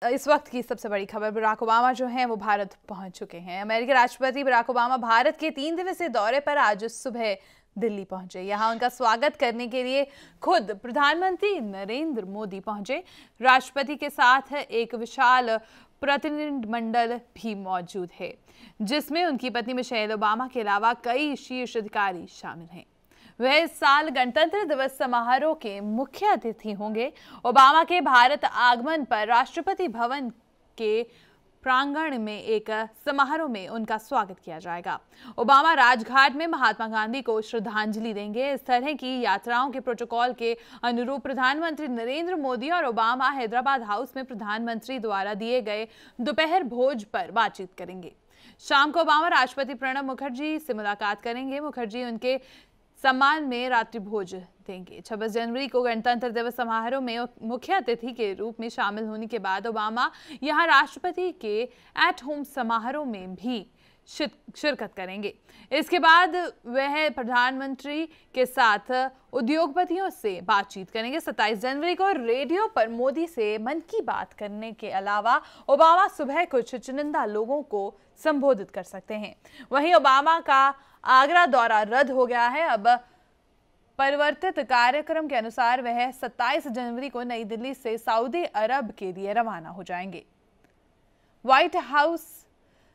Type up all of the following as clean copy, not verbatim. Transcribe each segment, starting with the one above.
इस वक्त की सबसे बड़ी खबर, बराक ओबामा जो हैं वो भारत पहुंच चुके हैं। अमेरिकी राष्ट्रपति बराक ओबामा भारत के 3 दिवसीय दौरे पर आज सुबह दिल्ली पहुंचे। यहां उनका स्वागत करने के लिए खुद प्रधानमंत्री नरेंद्र मोदी पहुंचे। राष्ट्रपति के साथ एक विशाल प्रतिनिधिमंडल भी मौजूद है, जिसमें उनकी पत्नी मिशेल ओबामा के अलावा कई शीर्ष अधिकारी शामिल हैं। वह इस साल गणतंत्र दिवस समारोह के मुख्य अतिथि होंगे। ओबामा के भारत आगमन पर राष्ट्रपति भवन के प्रांगण में एक समारोह में उनका स्वागत किया जाएगा। ओबामा राजघाट में महात्मा गांधी को श्रद्धांजलि देंगे। इस तरह की यात्राओं के प्रोटोकॉल के अनुरूप प्रधानमंत्री नरेंद्र मोदी और ओबामा हैदराबाद हाउस में प्रधानमंत्री द्वारा दिए गए दोपहर भोज पर बातचीत करेंगे। शाम को ओबामा राष्ट्रपति प्रणब मुखर्जी से मुलाकात करेंगे। मुखर्जी उनके सम्मान में रात्रि भोज देंगे। 26 जनवरी को गणतंत्र दिवस समारोह में मुख्य अतिथि के रूप में शामिल होने के बाद ओबामा यहां राष्ट्रपति के एट होम समारोह में भी शिरकत करेंगे। इसके बाद वह प्रधानमंत्री के साथ उद्योगपतियों से बातचीत करेंगे। 27 जनवरी को रेडियो पर मोदी से मन की बात करने के अलावा ओबामा सुबह कुछ चुनिंदा लोगों को संबोधित कर सकते हैं। वहीं ओबामा का आगरा दौरा रद्द हो गया है। अब परिवर्तित कार्यक्रम के अनुसार वह 27 जनवरी को नई दिल्ली से सऊदी अरब के लिए रवाना हो जाएंगे। व्हाइट हाउस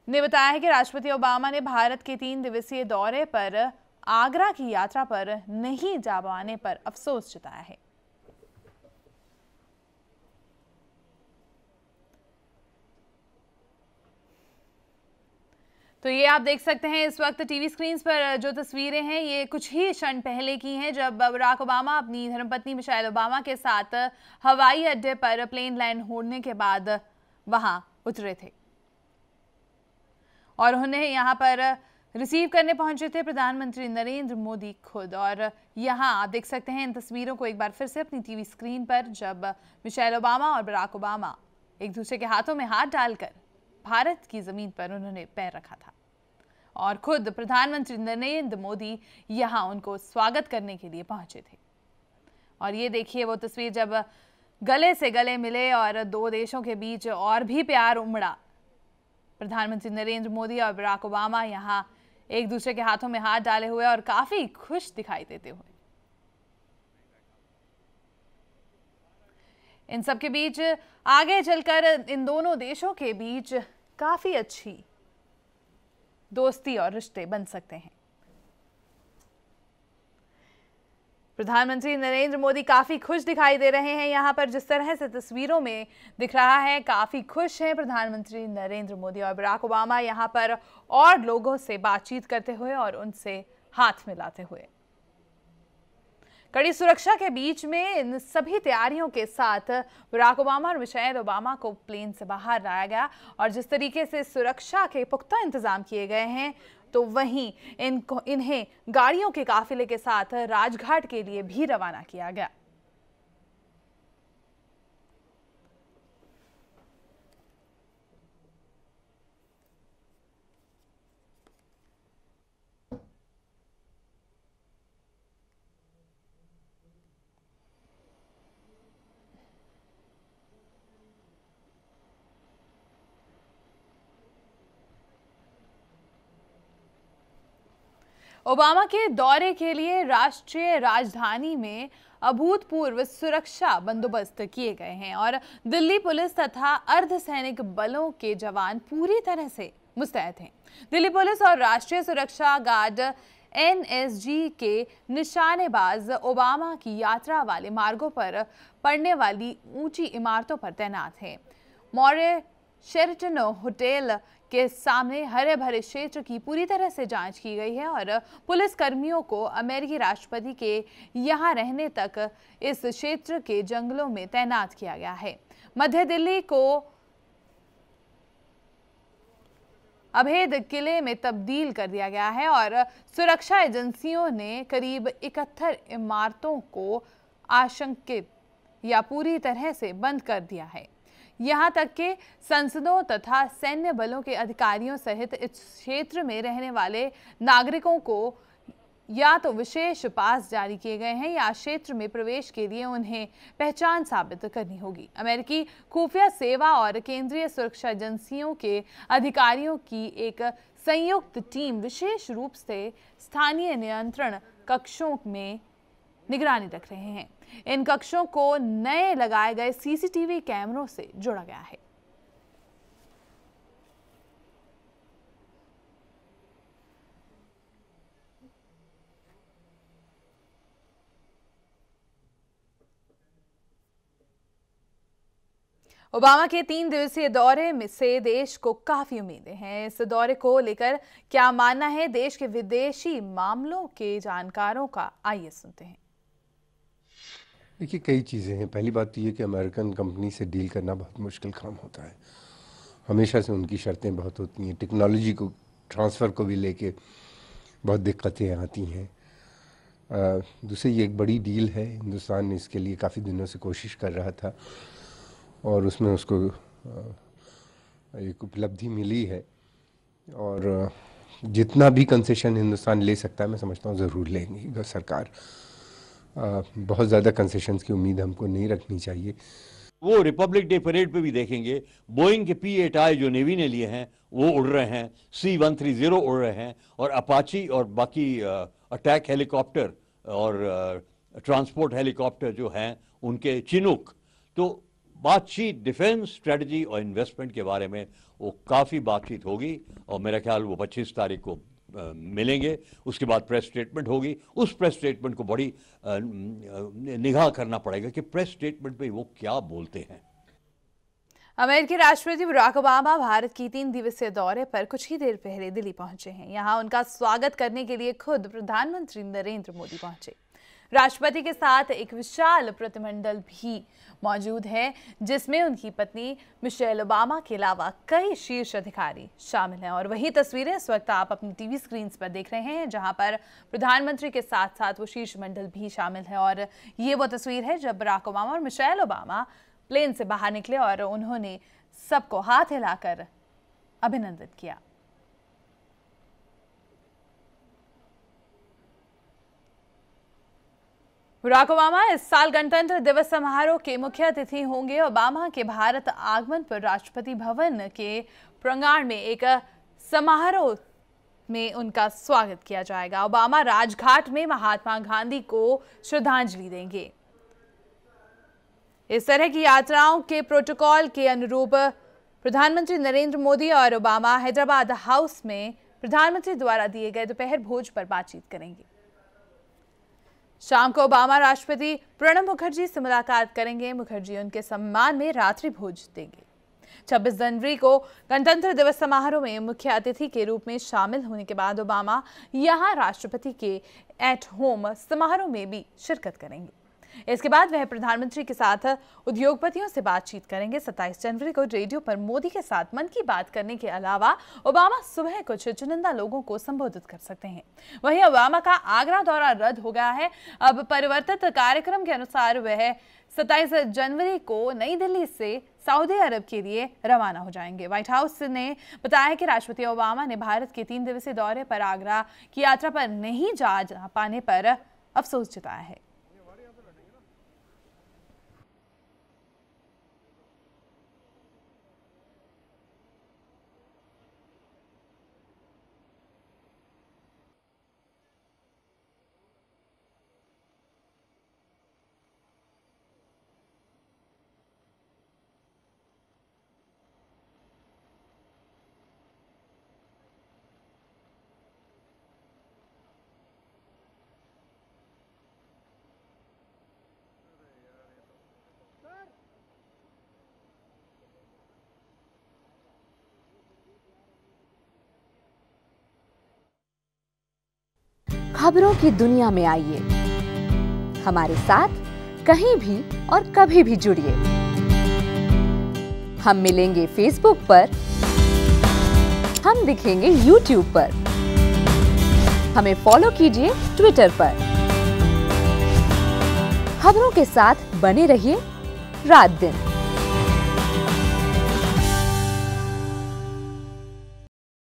ने बताया है कि राष्ट्रपति ओबामा ने भारत के 3 दिवसीय दौरे पर आगरा की यात्रा पर नहीं जा पाने पर अफसोस जताया है। तो ये आप देख सकते हैं इस वक्त टीवी स्क्रीन पर जो तस्वीरें हैं, ये कुछ ही क्षण पहले की हैं, जब बराक ओबामा अपनी धर्मपत्नी मिशेल ओबामा के साथ हवाई अड्डे पर प्लेन लैंड होने के बाद वहां उतरे थे और उन्हें यहां पर रिसीव करने पहुंचे थे प्रधानमंत्री नरेंद्र मोदी खुद। और यहां आप देख सकते हैं इन तस्वीरों को एक बार फिर से अपनी टीवी स्क्रीन पर, जब मिशेल ओबामा और बराक ओबामा एक दूसरे के हाथों में हाथ डालकर भारत की जमीन पर उन्होंने पैर रखा था और खुद प्रधानमंत्री नरेंद्र मोदी यहां उनको स्वागत करने के लिए पहुंचे थे। और ये देखिए वो तस्वीर जब गले से गले मिले और दो देशों के बीच और भी प्यार उमड़ा। प्रधानमंत्री नरेंद्र मोदी और बराक ओबामा यहां एक दूसरे के हाथों में हाथ डाले हुए और काफी खुश दिखाई देते हुए। इन सब के बीच आगे चलकर इन दोनों देशों के बीच काफी अच्छी दोस्ती और रिश्ते बन सकते हैं। प्रधानमंत्री नरेंद्र मोदी काफी खुश दिखाई दे रहे हैं। यहां पर जिस तरह से तस्वीरों में दिख रहा है, काफी खुश हैं प्रधानमंत्री नरेंद्र मोदी और बराक ओबामा यहां पर और लोगों से बातचीत करते हुए और उनसे हाथ मिलाते हुए। कड़ी सुरक्षा के बीच में इन सभी तैयारियों के साथ बराक ओबामा और मिशेल ओबामा को प्लेन से बाहर लाया गया और जिस तरीके से सुरक्षा के पुख्ता इंतजाम किए गए हैं, तो वहीं इन्हें गाड़ियों के काफिले के साथ राजघाट के लिए भी रवाना किया गया। ओबामा के दौरे के लिए राष्ट्रीय राजधानी में अभूतपूर्व सुरक्षा बंदोबस्त किए गए हैं और दिल्ली पुलिस तथा अर्धसैनिक बलों के जवान पूरी तरह से मुस्तैद हैं। दिल्ली पुलिस और राष्ट्रीय सुरक्षा गार्ड एनएसजी के निशानेबाज ओबामा की यात्रा वाले मार्गों पर पड़ने वाली ऊंची इमारतों पर तैनात हैं। मौर्य शेरेटन होटल के सामने हरे भरे क्षेत्र की पूरी तरह से जांच की गई है और पुलिस कर्मियों को अमेरिकी राष्ट्रपति के यहां रहने तक इस क्षेत्र के जंगलों में तैनात किया गया है। मध्य दिल्ली को अभेद किले में तब्दील कर दिया गया है और सुरक्षा एजेंसियों ने करीब 71 इमारतों को आशंकित या पूरी तरह से बंद कर दिया है। यहां तक कि संसदों तथा सैन्य बलों के अधिकारियों सहित इस क्षेत्र में रहने वाले नागरिकों को या तो विशेष पास जारी किए गए हैं या क्षेत्र में प्रवेश के लिए उन्हें पहचान साबित करनी होगी। अमेरिकी खुफिया सेवा और केंद्रीय सुरक्षा एजेंसियों के अधिकारियों की एक संयुक्त टीम विशेष रूप से स्थानीय नियंत्रण कक्षों में निगरानी रख रहे हैं। इन कक्षों को नए लगाए गए सीसीटीवी कैमरों से जोड़ा गया है। ओबामा के 3 दिवसीय दौरे में से देश को काफी उम्मीदें हैं। इस दौरे को लेकर क्या मानना है देश के विदेशी मामलों के जानकारों का, आइए सुनते हैं। देखिए, कई चीज़ें हैं। पहली बात तो ये कि अमेरिकन कंपनी से डील करना बहुत मुश्किल काम होता है। हमेशा से उनकी शर्तें बहुत होती हैं। टेक्नोलॉजी को ट्रांसफ़र को भी लेके बहुत दिक्कतें आती हैं। दूसरी ये एक बड़ी डील है। हिंदुस्तान ने इसके लिए काफ़ी दिनों से कोशिश कर रहा था और उसमें उसको एक उपलब्धि मिली है। और जितना भी कंसेशन हिंदुस्तान ले सकता है, मैं समझता हूँ ज़रूर लेंगी सरकार। बहुत ज़्यादा कंसेशंस की उम्मीद हमको नहीं रखनी चाहिए। वो रिपब्लिक डे परेड पे भी देखेंगे, बोइंग के P-8I जो नेवी ने लिए हैं वो उड़ रहे हैं, C-130 उड़ रहे हैं, और अपाची और बाकी अटैक हेलीकॉप्टर और ट्रांसपोर्ट हेलीकॉप्टर जो हैं उनके चिनूक। तो बातचीत डिफेंस स्ट्रेटजी और इन्वेस्टमेंट के बारे में वो काफ़ी बातचीत होगी और मेरा ख्याल वो 25 तारीख को मिलेंगे। उसके बाद प्रेस स्टेटमेंट होगी। उस प्रेस स्टेटमेंट को बड़ी निगाह करना पड़ेगा कि प्रेस स्टेटमेंट पे वो क्या बोलते हैं। अमेरिकी राष्ट्रपति बराक ओबामा भारत की 3 दिवसीय दौरे पर कुछ ही देर पहले दिल्ली पहुंचे हैं। यहां उनका स्वागत करने के लिए खुद प्रधानमंत्री नरेंद्र मोदी पहुंचे। राष्ट्रपति के साथ एक विशाल प्रतिनिधिमंडल भी मौजूद है, जिसमें उनकी पत्नी मिशेल ओबामा के अलावा कई शीर्ष अधिकारी शामिल हैं। और वही तस्वीरें इस वक्त आप अपनी टीवी स्क्रीन पर देख रहे हैं, जहां पर प्रधानमंत्री के साथ साथ वो शीर्ष मंडल भी शामिल है। और ये वो तस्वीर है जब बराक ओबामा और मिशेल ओबामा प्लेन से बाहर निकले और उन्होंने सबको हाथ हिलाकर अभिनंदन किया। बराक ओबामा इस साल गणतंत्र दिवस समारोह के मुख्य अतिथि होंगे। ओबामा के भारत आगमन पर राष्ट्रपति भवन के प्रांगण में एक समारोह में उनका स्वागत किया जाएगा। ओबामा राजघाट में महात्मा गांधी को श्रद्धांजलि देंगे। इस तरह की यात्राओं के प्रोटोकॉल के अनुरूप प्रधानमंत्री नरेंद्र मोदी और ओबामा हैदराबाद हाउस में प्रधानमंत्री द्वारा दिए गए दोपहर भोज पर बातचीत करेंगे। शाम को ओबामा राष्ट्रपति प्रणब मुखर्जी से मुलाकात करेंगे। मुखर्जी उनके सम्मान में रात्रि भोज देंगे। 26 जनवरी को गणतंत्र दिवस समारोह में मुख्य अतिथि के रूप में शामिल होने के बाद ओबामा यहां राष्ट्रपति के एट होम समारोह में भी शिरकत करेंगे। इसके बाद वह प्रधानमंत्री के साथ उद्योगपतियों से बातचीत करेंगे। 27 जनवरी को रेडियो पर मोदी के साथ मन की बात करने के अलावा ओबामा सुबह कुछ चुनिंदा लोगों को संबोधित कर सकते हैं। वहीं ओबामा का आगरा दौरा रद्द हो गया है। अब परिवर्तित कार्यक्रम के अनुसार वह 27 जनवरी को नई दिल्ली से सऊदी अरब के लिए रवाना हो जाएंगे। व्हाइट हाउस ने बताया कि राष्ट्रपति ओबामा ने भारत के 3 दिवसीय दौरे पर आगरा की यात्रा पर नहीं जा पाने पर अफसोस जताया है। खबरों की दुनिया में आइए, हमारे साथ कहीं भी और कभी भी जुड़िए। हम मिलेंगे फेसबुक पर, हम दिखेंगे यूट्यूब पर, हमें फॉलो कीजिए ट्विटर पर। खबरों के साथ बने रहिए रात दिन।